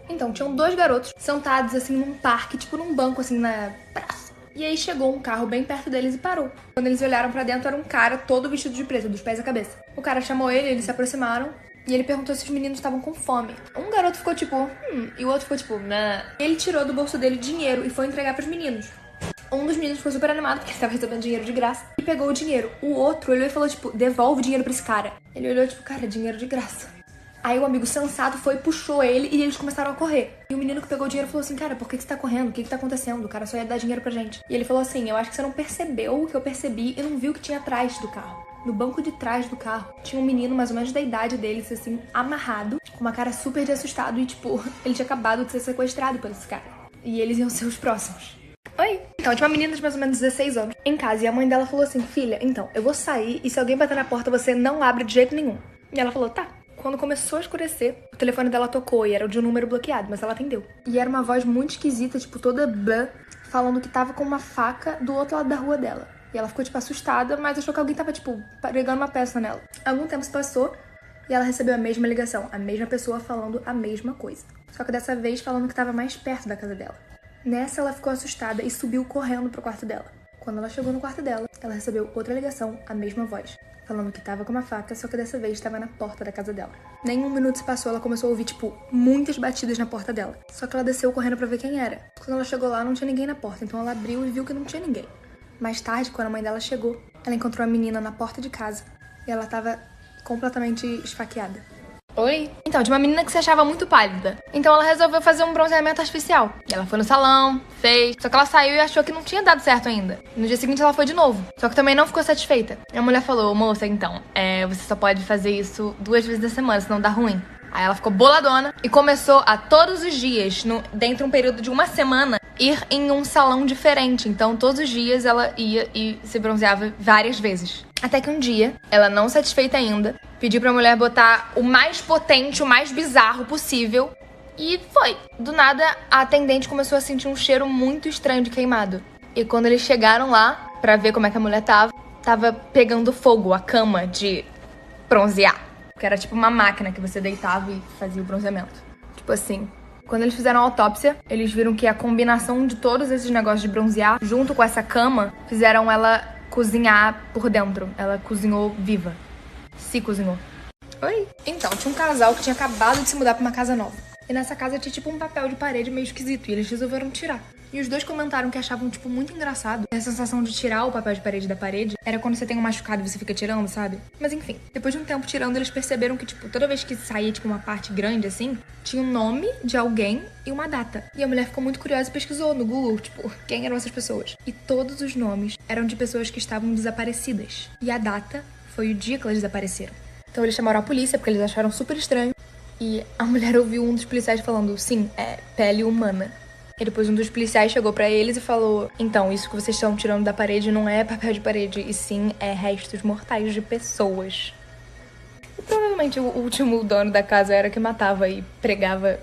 Então, tinham 2 garotos sentados, assim, num parque, tipo num banco, assim, na praça. E aí chegou um carro bem perto deles e parou. Quando eles olharam pra dentro, era um cara todo vestido de preto, dos pés à cabeça. O cara chamou ele, eles se aproximaram. E ele perguntou se os meninos estavam com fome. Um garoto ficou tipo, e o outro ficou tipo, nah. Ele tirou do bolso dele dinheiro e foi entregar pros meninos. Um dos meninos ficou super animado, porque ele tava recebendo dinheiro de graça, e pegou o dinheiro. O outro olhou e falou, tipo, devolve o dinheiro pra esse cara. Ele olhou, tipo, cara, dinheiro de graça. Aí o amigo sensato foi, puxou ele e eles começaram a correr. E o menino que pegou o dinheiro falou assim, cara, por que você tá correndo? O que tá acontecendo? O cara só ia dar dinheiro pra gente. E ele falou assim, eu acho que você não percebeu o que eu percebi e não viu o que tinha atrás do carro. No banco de trás do carro, tinha um menino mais ou menos da idade deles, assim, amarrado, com uma cara super de assustado e, tipo, ele tinha acabado de ser sequestrado por esse cara. E eles iam ser os próximos. Oi! Então, tinha uma menina de mais ou menos 16 anos em casa e a mãe dela falou assim, filha, então, eu vou sair e se alguém bater na porta, você não abre de jeito nenhum. E ela falou, tá. Quando começou a escurecer, o telefone dela tocou e era de um número bloqueado, mas ela atendeu. E era uma voz muito esquisita, tipo, toda blá, falando que tava com uma faca do outro lado da rua dela. E ela ficou, tipo, assustada, mas achou que alguém tava, tipo, pregando uma peça nela. Algum tempo se passou e ela recebeu a mesma ligação, a mesma pessoa falando a mesma coisa. Só que dessa vez falando que tava mais perto da casa dela. Nessa, ela ficou assustada e subiu correndo pro quarto dela. Quando ela chegou no quarto dela, ela recebeu outra ligação, a mesma voz, falando que tava com uma faca, só que dessa vez estava na porta da casa dela. Nem um minuto se passou, ela começou a ouvir, tipo, muitas batidas na porta dela. Só que ela desceu correndo pra ver quem era. Quando ela chegou lá, não tinha ninguém na porta, então ela abriu e viu que não tinha ninguém. Mais tarde, quando a mãe dela chegou, ela encontrou a menina na porta de casa e ela tava completamente esfaqueada. Oi? Então, tinha uma menina que se achava muito pálida. Então ela resolveu fazer um bronzeamento artificial. E ela foi no salão, fez. Só que ela saiu e achou que não tinha dado certo ainda. No dia seguinte ela foi de novo. Só que também não ficou satisfeita. E a mulher falou, moça, então, você só pode fazer isso 2 vezes na semana, senão dá ruim. Aí ela ficou boladona e começou a todos os dias, dentro de um período de 1 semana, ir em um salão diferente. Então todos os dias ela ia e se bronzeava várias vezes. Até que um dia, ela não satisfeita ainda, pediu pra mulher botar o mais potente, o mais bizarro possível. E foi. Do nada, a atendente começou a sentir um cheiro muito estranho de queimado. E quando eles chegaram lá, pra ver como é que a mulher tava pegando fogo a cama de bronzear. Que era tipo uma máquina que você deitava e fazia o bronzeamento. Tipo assim. Quando eles fizeram a autópsia, eles viram que a combinação de todos esses negócios de bronzear, junto com essa cama, fizeram ela cozinhar por dentro. Ela cozinhou viva. Se cozinhou. Oi? Então, tinha um casal que tinha acabado de se mudar pra uma casa nova. E nessa casa tinha tipo um papel de parede meio esquisito. E eles resolveram tirar. E os dois comentaram que achavam, tipo, muito engraçado. A sensação de tirar o papel de parede da parede era quando você tem um machucado e você fica tirando, sabe? Mas enfim, depois de um tempo tirando, eles perceberam que, tipo, toda vez que saía, tipo, uma parte grande, assim, tinha um nome de alguém e uma data. E a mulher ficou muito curiosa e pesquisou no Google, tipo, quem eram essas pessoas. E todos os nomes eram de pessoas que estavam desaparecidas. E a data foi o dia que elas desapareceram. Então eles chamaram a polícia, porque eles acharam super estranho. E a mulher ouviu um dos policiais falando, sim, é pele humana. E depois um dos policiais chegou pra eles e falou, então, isso que vocês estão tirando da parede não é papel de parede, e sim é restos mortais de pessoas. E provavelmente o último dono da casa era que matava e pregava...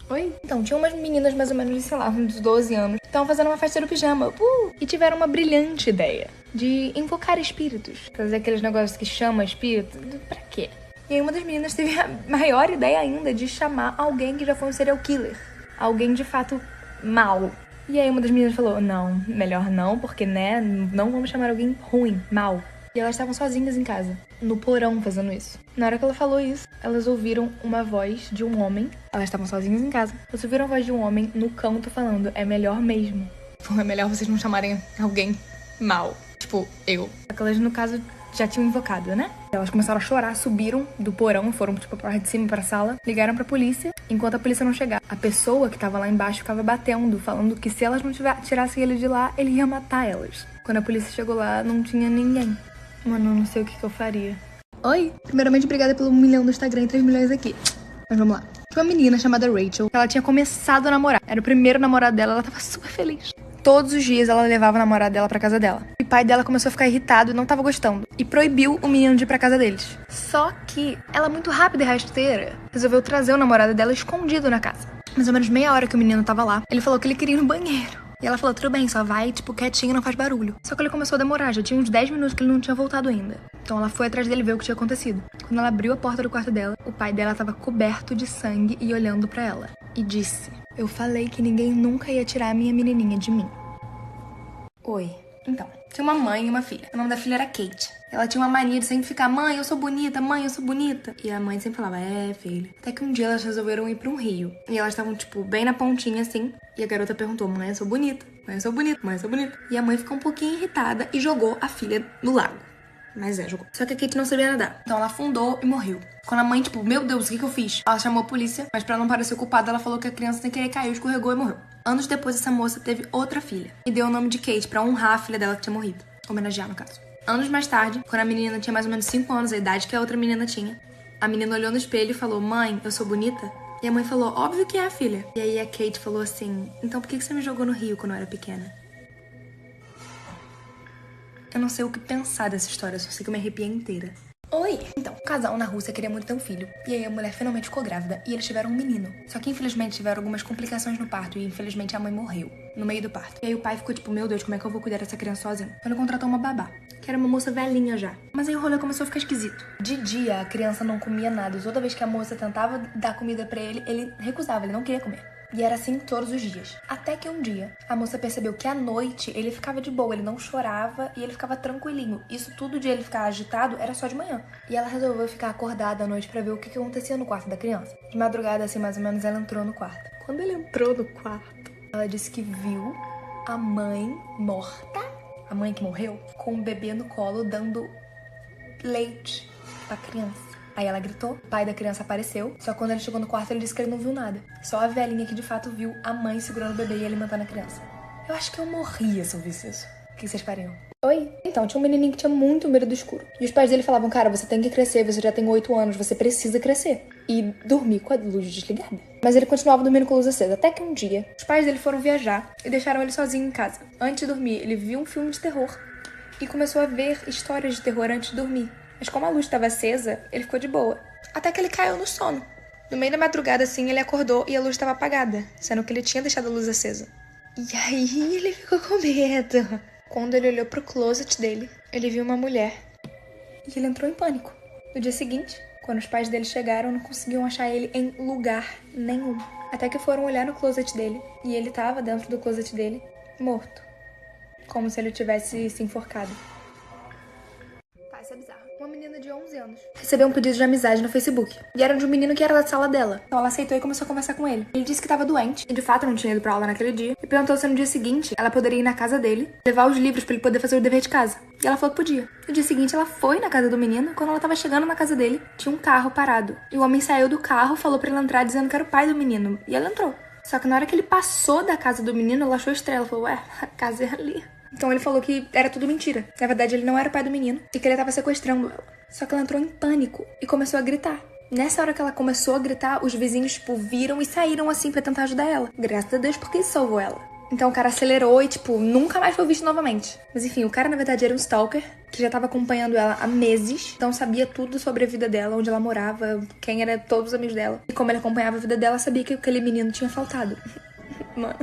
Oi? Então, tinha umas meninas mais ou menos de, sei lá, uns 12 anos, que estavam fazendo uma festa do pijama, e tiveram uma brilhante ideia de invocar espíritos. Fazer aqueles negócios que chamam espírito, pra quê? E aí uma das meninas teve a maior ideia ainda de chamar alguém que já foi um serial killer. Alguém de fato mal. E aí uma das meninas falou, não, melhor não, porque, né, não vamos chamar alguém ruim, mal. E elas estavam sozinhas em casa, no porão fazendo isso. Na hora que ela falou isso, elas ouviram uma voz de um homem. Elas estavam sozinhas em casa. Elas ouviram a voz de um homem no canto falando, é melhor mesmo. É melhor vocês não chamarem alguém mal. Tipo, eu. Só que elas, no caso, já tinham invocado, né? Elas começaram a chorar, subiram do porão, foram, tipo, pra parte de cima pra sala, ligaram pra polícia. Enquanto a polícia não chegava, a pessoa que tava lá embaixo ficava batendo, falando que se elas não tirassem ele de lá, ele ia matar elas. Quando a polícia chegou lá, não tinha ninguém. Mano, eu não sei o que eu faria. Oi! Primeiramente, obrigada pelo 1 milhão do Instagram e 3 milhões aqui. Mas vamos lá. Tinha uma menina chamada Rachel, ela tinha começado a namorar. Era o primeiro namorado dela, ela tava super feliz. Todos os dias ela levava o namorado dela pra casa dela. E o pai dela começou a ficar irritado e não tava gostando. E proibiu o menino de ir pra casa deles. Só que ela, muito rápida e rasteira, resolveu trazer o namorado dela escondido na casa. Mais ou menos meia hora que o menino tava lá, ele falou que ele queria ir no banheiro. E ela falou, tudo bem, só vai, tipo, quietinho, não faz barulho. Só que ele começou a demorar, já tinha uns 10 minutos que ele não tinha voltado ainda. Então ela foi atrás dele ver o que tinha acontecido. Quando ela abriu a porta do quarto dela, o pai dela tava coberto de sangue e olhando pra ela. E disse, eu falei que ninguém nunca ia tirar a minha menininha de mim. Oi. Então, tinha uma mãe e uma filha. O nome da filha era Kate. Ela tinha uma mania de sempre ficar, mãe, eu sou bonita, mãe, eu sou bonita. E a mãe sempre falava, filha. Até que um dia elas resolveram ir pra um rio. E elas estavam, tipo, bem na pontinha, assim. E a garota perguntou, mãe, eu sou bonita, mãe, eu sou bonita, mãe, eu sou bonita. E a mãe ficou um pouquinho irritada e jogou a filha no lago. Mas jogou. Só que a Kate não sabia nadar. Então ela afundou e morreu. Quando a mãe, tipo, meu Deus, o que eu fiz? Ela chamou a polícia, mas pra não parecer culpada, ela falou que a criança sem querer caiu, escorregou e morreu. Anos depois, essa moça teve outra filha. E deu o nome de Kate pra honrar a filha dela que tinha morrido. Homenagear, no caso. Anos mais tarde, quando a menina tinha mais ou menos 5 anos, a idade que a outra menina tinha, a menina olhou no espelho e falou, mãe, eu sou bonita? E a mãe falou, óbvio que é, filha. E aí a Kate falou assim, então por que você me jogou no rio quando eu era pequena? Eu não sei o que pensar dessa história, só sei que eu me arrepiei inteira. Oi! Então, o casal na Rússia queria muito ter um filho. E aí a mulher finalmente ficou grávida e eles tiveram um menino. Só que infelizmente tiveram algumas complicações no parto e infelizmente a mãe morreu no meio do parto. E aí o pai ficou tipo, meu Deus, como é que eu vou cuidar dessa criança sozinho? Então ele contratou uma babá, que era uma moça velhinha já. Mas aí o rolê começou a ficar esquisito. De dia a criança não comia nada e toda vez que a moça tentava dar comida pra ele, ele recusava, ele não queria comer. E era assim todos os dias. Até que um dia, a moça percebeu que à noite ele ficava de boa, ele não chorava e ele ficava tranquilinho. Isso tudo de ele ficar agitado era só de manhã. E ela resolveu ficar acordada à noite pra ver o que acontecia no quarto da criança. De madrugada, assim, mais ou menos, ela entrou no quarto. Quando ele entrou no quarto, ela disse que viu a mãe morta, a mãe que morreu, com o bebê no colo dando leite pra criança. Aí ela gritou, o pai da criança apareceu, só que quando ele chegou no quarto ele disse que ele não viu nada. Só a velhinha que de fato viu a mãe segurando o bebê e alimentando a criança. Eu acho que eu morria se eu visse isso. O que vocês fariam? Oi? Então, tinha um menininho que tinha muito medo do escuro. E os pais dele falavam, cara, você tem que crescer, você já tem 8 anos, você precisa crescer. E dormir com a luz desligada. Mas ele continuava dormindo com a luz acesa, até que um dia, os pais dele foram viajar e deixaram ele sozinho em casa. Antes de dormir, ele viu um filme de terror e começou a ver histórias de terror antes de dormir. Mas como a luz estava acesa, ele ficou de boa. Até que ele caiu no sono. No meio da madrugada, assim, ele acordou e a luz estava apagada, sendo que ele tinha deixado a luz acesa. E aí ele ficou com medo. Quando ele olhou pro closet dele, ele viu uma mulher. E ele entrou em pânico. No dia seguinte, quando os pais dele chegaram, não conseguiam achar ele em lugar nenhum. Até que foram olhar no closet dele, e ele estava dentro do closet dele, morto. Como se ele tivesse se enforcado. Isso é bizarro. Uma menina de 11 anos recebeu um pedido de amizade no Facebook. E era de um menino que era da sala dela. Então ela aceitou e começou a conversar com ele. Ele disse que estava doente e de fato não tinha ido pra aula naquele dia. E perguntou se no dia seguinte ela poderia ir na casa dele, levar os livros pra ele poder fazer o dever de casa. E ela falou que podia. No dia seguinte ela foi na casa do menino. Quando ela tava chegando na casa dele, tinha um carro parado. E o homem saiu do carro, falou pra ela entrar dizendo que era o pai do menino. E ela entrou. Só que na hora que ele passou da casa do menino, ela achou estranho. Ela falou, ué, a casa é ali. Então ele falou que era tudo mentira. Na verdade, ele não era o pai do menino e que ele tava sequestrando ela. Só que ela entrou em pânico e começou a gritar. Nessa hora que ela começou a gritar, os vizinhos, tipo, viram e saíram assim pra tentar ajudar ela. Graças a Deus, porque isso salvou ela. Então o cara acelerou e, tipo, nunca mais foi visto novamente. Mas enfim, o cara, na verdade, era um stalker que já tava acompanhando ela há meses. Então sabia tudo sobre a vida dela, onde ela morava, quem eram todos os amigos dela. E como ele acompanhava a vida dela, sabia que aquele menino tinha faltado. Mano...